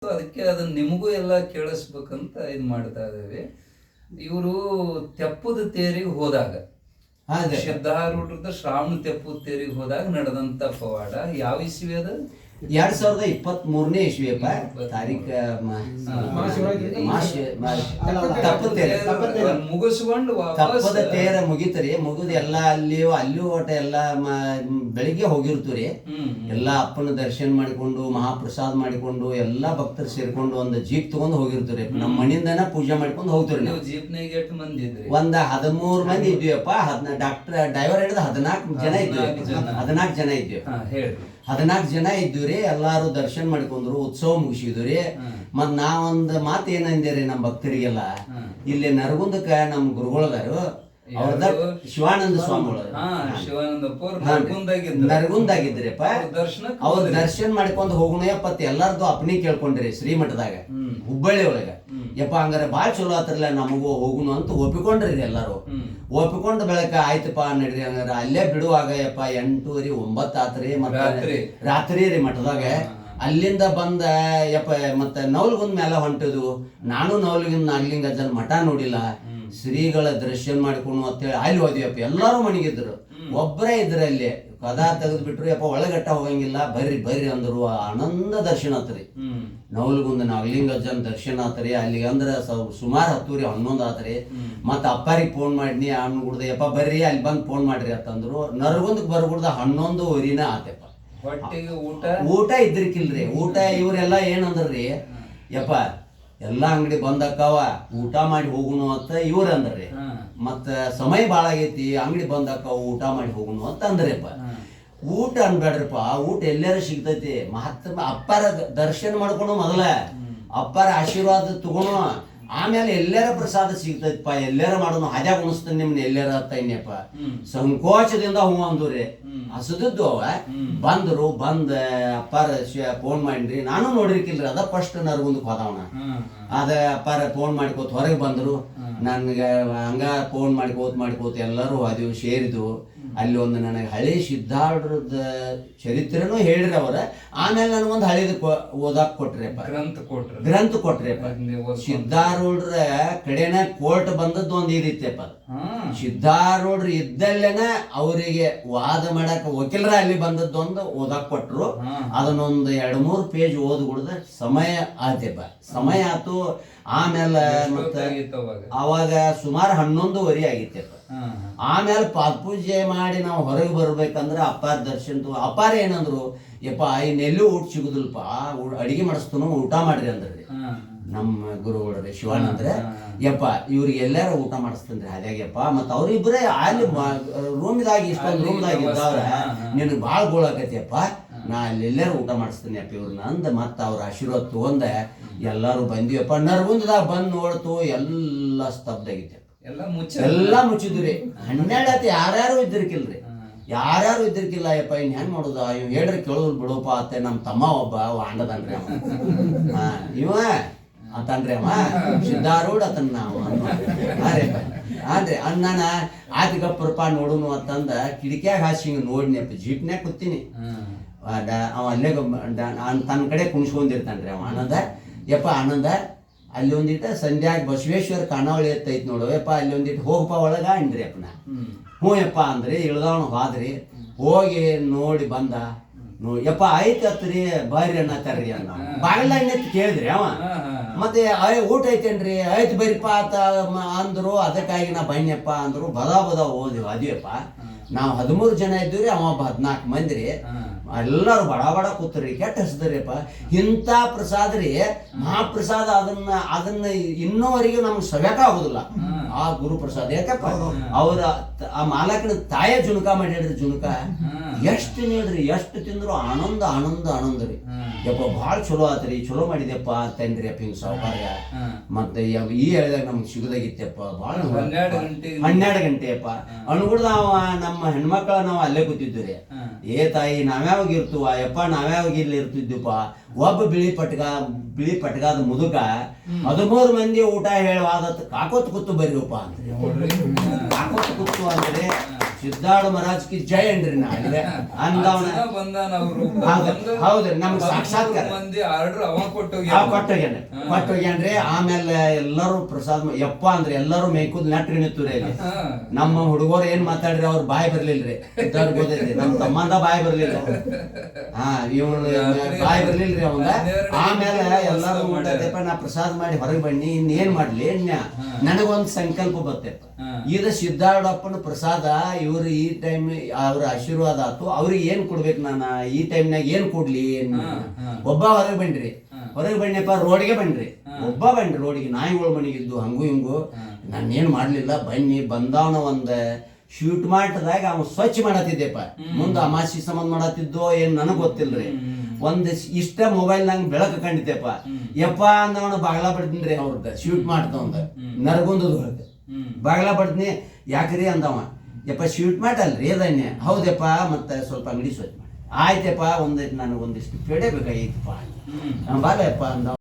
ಅದಕ್ಕೆ ಅದನ್ನ ನಿಮಗೂ ಎಲ್ಲ ಕೇಳಿಸ್ಬೇಕಂತ ಇದು ಮಾಡ್ತಾ ಇದ್ದೇವೆ. ಇವರು ತೆಪ್ಪದ ತೇರಿಗೆ ಹೋದಾಗ ಸಿದ್ಧಾರೂಢರದ ಶ್ರಾವಣ ತೆಪ್ಪದ ತೇರಿಗೆ ಹೋದಾಗ ನಡೆದಂತ ಪವಾಡ ಯಾವ ಇಸ್ವಿ ಅದು? 2023ನೇ ಇಸ್ವಿಯಪ್ಪ. ತಾರೀಖ ಮುಗಿಸ್ಕೊಂಡು ತಪ್ಪದ ತೇರ ಮುಗಿತರಿ. ಮುಗಿದು ಎಲ್ಲ ಅಲ್ಲಿ ಒಟ್ಟ ಎಲ್ಲ ಬೆಳಿಗ್ಗೆ ಹೋಗಿರ್ತವ್ರಿ. ಎಲ್ಲಾ ಅಪ್ಪನ ದರ್ಶನ ಮಾಡಿಕೊಂಡು ಮಹಾಪ್ರಸಾದ ಮಾಡಿಕೊಂಡು ಎಲ್ಲಾ ಭಕ್ತರು ಸೇರ್ಕೊಂಡು ಒಂದು ಜೀಪ್ ತಗೊಂಡು ಹೋಗಿರ್ತೀರಿ. ನಮ್ಮ ಮನೆಯಿಂದನ ಪೂಜೆ ಮಾಡ್ಕೊಂಡು ಹೋಗ್ತೀರಿ. ನೀವು ಜೀಪ್ನಾಗ ಎಷ್ಟು ಮಂದಿ ಇದ್ರಿ? ಒಂದ್ 13 ಮಂದಿ ಇದ್ವಿಯಪ್ಪ. ಡ್ರೈವರ್ ಹಿಡಿದು 14 ಜನ ಇದ್ವಿ. 14 ಜನ ಇದ್ವಿ. 14 ಜನ ಇದ್ವಿ. ಎಲ್ಲಾರು ದರ್ಶನ ಮಾಡ್ಕೊಂಡ್ರು, ಉತ್ಸವ ಮುಗಿಸಿದ್ರಿ. ಮತ್ ನಾವೊಂದ್ ಮಾತು ಏನಂದೇರಿ ನಮ್ಮ ಭಕ್ತರಿಗೆಲ್ಲ, ಇಲ್ಲಿ ನರಗುಂದಕ್ಕ ನಮ್ಮ ಗುರುಗಳದಾರು, ಅವ್ರದ ಶಿವಾನಂದ ಸ್ವಾಮಿಗಳು ನರಗುಂದಾಗಿದ್ರಿಪ್ಪ. ಅವ್ರ ದರ್ಶನ ಮಾಡ್ಕೊಂಡ್ ಹೋಗೋಣಪ್ಪ ಎಲ್ಲಾರ್ದು ಅಪ್ನಿ ಕೇಳ್ಕೊಂಡ್ರಿ ಶ್ರೀಮಠದಾಗ ಹುಬ್ಬಳ್ಳಿ ಒಳಗ. ಯಪ್ಪ ಹಂಗಾರೆ ಬಾಳ ಚಲೋ ಆತ್ರಲ್ಲ, ನಮಗೂ ಹೋಗುನು ಅಂತ ಒಪ್ಪಿಕೊಂಡ್ರಿ ಎಲ್ಲಾರು. ಒಪ್ಪಿಕೊಂಡ ಬೆಳಕ ಆಯ್ತಪ್ಪ ನಡ್ರಿ ಹಂಗಾರ ಅಲ್ಲೇ ಬಿಡುವಾಗ ಯಪ್ಪ 8:30 9 ಆತ್ರಿ. ಮತ್ತೆ ರಾತ್ರಿ ರೀ ಮಠದಾಗ. ಅಲ್ಲಿಂದ ಬಂದ ಯಪ್ಪ ಮತ್ತೆ ನವಲ್ಗುಂದ್ ಮೇಲೆ ಹೊಂಟದು. ನಾನು ನವಲ್ಗುಂದ್ ನಾಗಲಿಂಗಜ್ಜನ ಮಠ ನೋಡಿಲ್ಲ, ಶ್ರೀಗಳ ದರ್ಶನ ಮಾಡ್ಕೊಂಡು ಅಂತೇಳಿ ಅಲ್ಲಿ ಹೋದ್ವಿಯಪ್ಪ. ಎಲ್ಲಾರು ಮಣಿಗಿದ್ರು, ಒಬ್ಬರೇ ಇದ್ರ ಅಲ್ಲಿ. ಕದಾ ತೆಗೆದು ಬಿಟ್ರು. ಯಪ್ಪ ಒಳಗಟ್ಟ ಹೋಗಂಗಿಲ್ಲ, ಬರ್ರಿ ಅಂದ್ರು. ಆನಂದ ದರ್ಶನ ಆತ್ರಿ. ನವಲ್ಗುಂದ ನಾಗಲಿಂಗಜ್ಜನ ದರ್ಶನ ಆತ್ರಿ. ಅಲ್ಲಿಗೆ ಅಂದ್ರ ಸುಮಾರು 10 11 ಆತ್ರಿ. ಮತ್ತ ಅಪ್ಪಾರಿಗೆ ಫೋನ್ ಮಾಡಿನಿ, ಗುಡ್ದ ಯಪ್ಪ ಬರ್ರಿ ಅಲ್ಲಿ ಬಂದ್ ಫೋನ್ ಮಾಡ್ರಿ ಅಂತಂದ್ರು. ನರಗುಂದಕ್ಕೆ ಬರ್ಗುಡ್ದ 11:30 ಆತಪ್ಪ. ಊಟ ಇದ್ರಿಕಿಲ್ರಿ. ಊಟ ಇವ್ರೆಲ್ಲ ಏನಂದ್ರಿ, ಯಪ್ಪ ಎಲ್ಲಾ ಅಂಗಡಿ ಬಂದಕ್ಕವ ಊಟ ಮಾಡಿ ಹೋಗುನು ಅಂತ ಇವ್ರ ಅಂದ್ರಿ. ಮತ್ತ ಸಮಯ ಬಾಳ ಆಗೈತಿ, ಅಂಗಡಿ ಬಂದಕ್ಕವ ಊಟ ಮಾಡಿ ಹೋಗುನು ಅಂತ ಅಂದ್ರಪ್ಪ. ಊಟ ಅನ್ಬೇಡ್ರಿಪ್ಪ, ಊಟ ಎಲ್ಲಾರ ಸಿಗ್ತೈತಿ. ಮಹಾತ್ಮ ಅಪ್ಪಾರ ದರ್ಶನ ಮಾಡ್ಕೊಂಡು ಮೊದಲ ಅಪ್ಪಾರ ಆಶೀರ್ವಾದ ತಗೋಣ, ಆಮೇಲೆ ಎಲ್ಲಾರ ಪ್ರಸಾದ ಸಿಗ್ತೈತಿಪ್ಪ. ಎಲ್ಲಾರ ಮಾಡೋನು ಹಾದ್ಯಾಗ ಉಣಿಸ್ತೇನೆ ನಿಮ್ನ ಎಲ್ಲಾರ ಅತ್ತೈನ್ಯಪ್ಪ. ಸಂಕೋಚದಿಂದ ಹೂ ಅಂದ್ರಿ. ಹಸದದ್ದು ಅವ ಬಂದ್ರು. ಬಂದ ಅಪ್ಪಾರ ಫೋನ್ ಮಾಡಿದ್ರಿ. ನಾನು ನೋಡಿರ್ಕಿಲ್ರಿ, ಅದ ಫಸ್ಟ್ ನರಗುಂದಕ್ಕೆ ಹೋದವನ. ಅದ ಅಪ್ಪಾರ ಫೋನ್ ಮಾಡ್ಕೋತ ಹೊರಗೆ ಬಂದ್ರು. ನನ್ಗೆ ಹಂಗ ಫೋನ್ ಮಾಡ್ಕೋತ ಎಲ್ಲರೂ ಹೋದ್ವು, ಸೇರಿದ್ವು. ಅಲ್ಲಿ ಒಂದು ನನಗೆ ಹಳೆ ಸಿದ್ಧಾರೂಢದ ಚರಿತ್ರೆನೂ ಹೇಳ್ರಿ ಅವ್ರ. ಆಮೇಲೆ ನನಗೊಂದು ಹಳೇದು ಓದಾಕ್ ಕೊಟ್ರಿಪ್ಪ, ಗ್ರಂಥ ಕೊಟ್ರಿಪ್ಪ. ಸಿದ್ಧಾರೂಢರ ಕಡೆನ ಕೋರ್ಟ್ ಬಂದದ್ದು ಒಂದು ಇದಿತ್ತಪ್ಪ. ಸಿದ್ಧಾರೂಢರು ಇದ್ದಲ್ಲೇನ ಅವರಿಗೆ ವಾದ ಮಾಡಕ್ ವಕೀಲರ ಅಲ್ಲಿ ಬಂದದ್ದು ಒಂದು ಓದಾಕ್ ಕೊಟ್ರು. ಅದನ್ನೊಂದು 2-3 ಪೇಜ್ ಓದ್ಬಿಡ್ದ ಸಮಯ ಆತಪ್ಪ. ಸಮಯ ಆತು. ಆಮೇಲೆ ಮತ್ತೆ ಅವಾಗ ಸುಮಾರು 11:30 ಆಗಿತ್ತಪ್ಪ. ಆಮೇಲೆ ಪಾದಪೂಜೆ ಮಾಡಿ ನಾವು ಹೊರಗೆ ಬರ್ಬೇಕಂದ್ರ ಅಪ್ಪಾರ ದರ್ಶನ. ಅಪ್ಪಾರ ಏನಂದ್ರು, ಯಪ್ಪ ಇನ್ನೆಲ್ಲೂ ಊಟ ಸಿಗುದಿಲ್ಪ, ಅಡಿಗೆ ಮಾಡಿಸ್ತನು, ಊಟ ಮಾಡ್ರಿ ಅಂದ್ರಿ ನಮ್ಮ ಗುರುಗಳ್ರಿ ಶಿವಾನಂದ್ರ. ಯಪ್ಪ ಇವ್ರಿಗೆ ಎಲ್ಲಾರ ಊಟ ಮಾಡಿಸ್ತನ್ರಿ ಅದ್ಯಾಗಪ್ಪ. ಮತ್ತ ಅವ್ರಿಬ್ರೇ ಅಲ್ಲಿ ರೂಮ್ದಾಗ ಇಷ್ಟೊಂದು ರೂಮ್ದಾಗ ಇದ್ದವ್ರ, ನಿನಗೆ ಭಾಳ ಗೋಳಾಕತಿಯಪ್ಪ, ನಾ ಅಲ್ಲಿ ಎಲ್ಲಾರು ಊಟ ಮಾಡಿಸ್ತೇನೆ ಅಪ್ಪ ಇವ್ರನ್ನ ಅಂದ. ಮತ್ತ ಅವ್ರ ಆಶೀರ್ವಾದ ತಗೊಂಡ ಎಲ್ಲಾರು ಬಂದಿವಪ್ಪ. ನರಗುಂದದಾಗ ಬಂದ್ ನೋಡ್ತು, ಎಲ್ಲ ಸ್ತಬ್ಧ ಆಗಿತ್ತು. ಎಲ್ಲಾ ಮುಚ್ಚಿದ್ರಿ. 12 ಆತಿ. ಯಾರ್ಯಾರು ಇದ್ದಿರ್ಕಿಲ್ಲ. ಯಪ್ಪ ಇನ್ ಹೆಂಗ್ ಮಾಡುದ, ಇವ್ ಹೇಳ್ರಿ ಕೇಳೋದು ಬಿಡೋಪ ಅತ್ತೆ. ನಮ್ ತಮ್ಮ ಒಬ್ಬ ವಾಂಡದನ್ರಿ ಅವ, ಇವ ಅಂತನ್ರಿ ಅವ ಸಿದ್ಧಾರೂಢ ಅತನ್ ನಾವು ಅಂದ್ರೆ ಅಣ್ಣನ ಆತಿಗಪ್ಪರಪ್ಪ ನೋಡುನು ಅಂತಂದ ಕಿಡಿಕ್ಯಾಗ ಹಾಸಿ ಹಿಂಗ ನೋಡಿನಪ್ಪ. ಜೀಪ್ನ್ಯಾಗ ಕೂತೀನಿ. ಅವ ಅಲ್ಲೇ ತನ್ನ ಕಡೆ ಕುಣಿಸ್ಕೊಂಡಿರ್ತಾನ್ರಿ ಅವ ಆನಂದ. ಯಪ್ಪ ಆನಂದ ಅಲ್ಲಿ ಒಂದಿಟ್ಟ ಸಂಧ್ಯಾಗ ಬಸವೇಶ್ವರ ಖಾನಾವಳಿ ಎತ್ತೈತಿ ನೋಡು ಯಪ್ಪ, ಅಲ್ಲಿ ಒಂದಿಟ್ಟು ಹೋಗಪ್ಪ ಒಳಗ ಅಂದ್ರಿ ಅಪ್ಪನ. ಹ್ಞೂ ಯಪ್ಪ ಅಂದ್ರಿ. ಇಳ್ದವನು ಹೋದ್ರಿ. ಹೋಗಿ ನೋಡಿ ಬಂದ. ಯಪ್ಪ ಆಯ್ತತ್ರಿ ಬರ್ರಿ ಅನ್ನತ್ತಾರ್ರಿ ಅನ್ನ. ಬಾಗಿಲ ಇನ್ನೆತ್ ಕೇಳಿದ್ರಿ ಅವ. ಮತ್ತೆ ಊಟ ಐತೇನ್ರಿ? ಆಯ್ತು ಬರ್ರಿಪ್ಪ ಆತ ಅಂದ್ರು. ಅದಕ್ಕಾಗಿ ನಾ ಬನ್ನಿಯಪ್ಪ ಅಂದ್ರು. ಬದ ಓದಿವಪ್ಪ. ನಾವು 13 ಜನ ಇದ್ದೀವ್ರಿ, ಅವ 14 ಮಂದಿ ರೀ. ಎಲ್ಲರೂ ಬಡ ಕೂತ್ರಿ. ಕೆಟ್ಟ ಹಸ್ದ್ರಿಪ್ಪ. ಇಂಥ ಪ್ರಸಾದ ರೀ, ಮಹಾಪ್ರಸಾದ. ಅದನ್ನ ಇನ್ನೂವರೆಗೂ ನಮ್ಗೆ ಸವ್ಯಾಕ ಆಗುದಿಲ್ಲ ಆ ಗುರು ಪ್ರಸಾದ. ಯಾಕಪ್ಪ ಅವ್ರ ಆ ಮಾಲಕನ ತಾಯ ಜುಣಕ ಮಾಡ್ಯಾಡ್ರಿ. ಜುಣಕ ಎಷ್ಟು ನೀಡ್ರಿ, ಎಷ್ಟು ತಿಂದ್ರು ಆನಂದ ರೀ. ಯಪ್ಪ ಭಾಳ ಚಲೋ ಆತ್ರಿ, ಚಲೋ ಮಾಡಿದೆಪ್ಪ ಅಂತನ್ರಿ ಅಪ್ಪ ಹಿಂಗ ಸಾವುಕಾರ. ಮತ್ತೆ ಈ ಹೇಳಿದಾಗ ನಮ್ಗೆ ಸಿಗದಾಗಿತ್ತಪ್ಪ. ಭಾಳ 12 ಗಂಟೆಯಪ್ಪ ಅನ್ಗುಡ್ದ ನಮ್ಮ ಹೆಣ್ಮಕ್ಳ ನಾವು ಅಲ್ಲೇ ಕೂತಿದ್ವಿ. ಏ ತಾಯಿ ನಾವ್ಯಾವಾಗ ಇರ್ತವ ಯಪ್ಪ, ನಾವ್ಯಾವಾಗ ಇಲ್ಲಿ ಇರ್ತಿದ್ವಪ್ಪ. ಒಬ್ಬ ಬಿಳಿ ಪಟ್ಗಾದ ಮುದುಕ 13 ಮಂದಿ ಊಟ ಹೇಳುವಾದತ್ ಕಾಕೋತ್ ಕೂತು ಬರ್ರಿವಪ್ಪ ಅಂದ್ರಿ. ಕಾಕೋತ್ ಕೂತು ಅಂದ್ರೆ ಸಿದ್ಧಾರ್ಥ ಮಹಾರಾಜ್ ಕಿ ಜೈ ಏನ್ರಿ ನಾ ಅಲ್ಲೇ ಅಂದವನ ಬಂದಾನ ಅವ್ರು ಹೌದ್ರಿ ನಮ್ಗೆ ಸಾಕ್ಷಾತ್ಕಾರ ಮಂದಿ ಆರ್ಡರ್ ಅವ ಕೊಟ್ಟೋಗ್ಯಾನ್ರಿ. ಆಮೇಲೆ ಎಲ್ಲರೂ ಪ್ರಸಾದ್ ಯಪ್ಪ ಅಂದ್ರೆ ಎಲ್ಲರೂ ಮೇಯ್ಕುದ್ ನೆಟ್ರಿ ನಿಂತೂರಿ ಅಲ್ಲಿ. ನಮ್ಮ ಹುಡುಗರು ಏನ್ ಮಾತಾಡ್ರಿ ಅವ್ರ ಬಾಯಿ ಬರ್ಲಿಲ್ರಿ. ಗೊತ್ತೈತಿ ನಮ್ಮ ತಮ್ಮಂದ ಬಾಯಿ ಬರ್ಲಿಲ್ಲ. ಇವನು ಬಾಯಿ ಬರ್ಲಿಲ್ರಿ ಅವಂಗ. ಆಮೇಲೆ ಎಲ್ಲರೂ ಊಟದಪ್ಪ ನಾ ಪ್ರಸಾದ್ ಮಾಡಿ ಹೊರಗೆ ಬನ್ನಿ ಇನ್ನೇನ್ ಮಾಡ್ಲಿ ನನಗೊಂದ್ ಸಂಕಲ್ಪ ಬರ್ತೈಪ. ಇದು ಸಿದ್ಧಾರ್ಥಪ್ಪನ ಪ್ರಸಾದ ಇವ್ರು ಈ ಟೈಮ್ ಅವ್ರ ಆಶೀರ್ವಾದ ಆತು. ಅವ್ರಿಗೆ ಏನ್ ಕೊಡ್ಬೇಕು ನಾನು ಈ ಟೈಮ್ನಾಗ ಏನ್ ಕೊಡ್ಲಿ ಒಬ್ಬ ಹೊರಗೆ ಬನ್ನಿಪ್ಪ ರೋಡ್ಗೆ ಬನ್ರಿ. ಒಬ್ಬ ಬನ್ರಿ ರೋಡಿಗೆ ನಾಯಿಗಳು ಮನೆಗಿದ್ದು ಹಂಗು ಹಿಂಗು ನಾನೇನ್ ಮಾಡ್ಲಿಲ್ಲ ಬನ್ನಿ. ಬಂದವನ ಒಂದ್ ಶೂಟ್ ಮಾಡ್ದಾಗ ಅವ್ ಸ್ವಚ್ಛ ಮಾಡತ್ತಿದ್ದೆಪ್ಪ. ಮುಂದ ಅಮಾಸಿ ಸಂಬಂಧ ಮಾಡತ್ತಿದ್ದೋ ಏನ್ ನನಗ್ ಗೊತ್ತಿಲ್ರಿ. ಒಂದ್ ಇಷ್ಟ ಮೊಬೈಲ್ ನಂಗೆ ಬೆಳಕು ಕಂಡಿತೆಪ್ಪ. ಯಪ್ಪ ಅಂದವನ ಬಾಗ್ಲ ಬಡ್ತೀನಿ ಅವ್ರದ್ದು ಶೂಟ್ ಮಾಡ್ತವಂದ ನರಗುಂದದ ಹೊರಗೆ ಬಾಗ್ಲ ಬಡ್ತೀನಿ. ಯಾಕ್ರಿ ಅಂದವ ಯಪ್ಪ ಶೂಟ್ ಮಾಡಲ್ರಿ ಅದನ್ನೇ. ಹೌದಪ್ಪ ಮತ್ತೆ ಸ್ವಲ್ಪ ಅಂಗಡಿ ಸ್ವಚ್ಛ ಮಾಡಿ ಆಯ್ತಪ್ಪ. ನನಗೊಂದಿಷ್ಟು ಪೇಡೆ ಬೇಕಾಗಿತ್ತಪ್ಪ ಬಾರಪ್ಪ ಅಂದವ.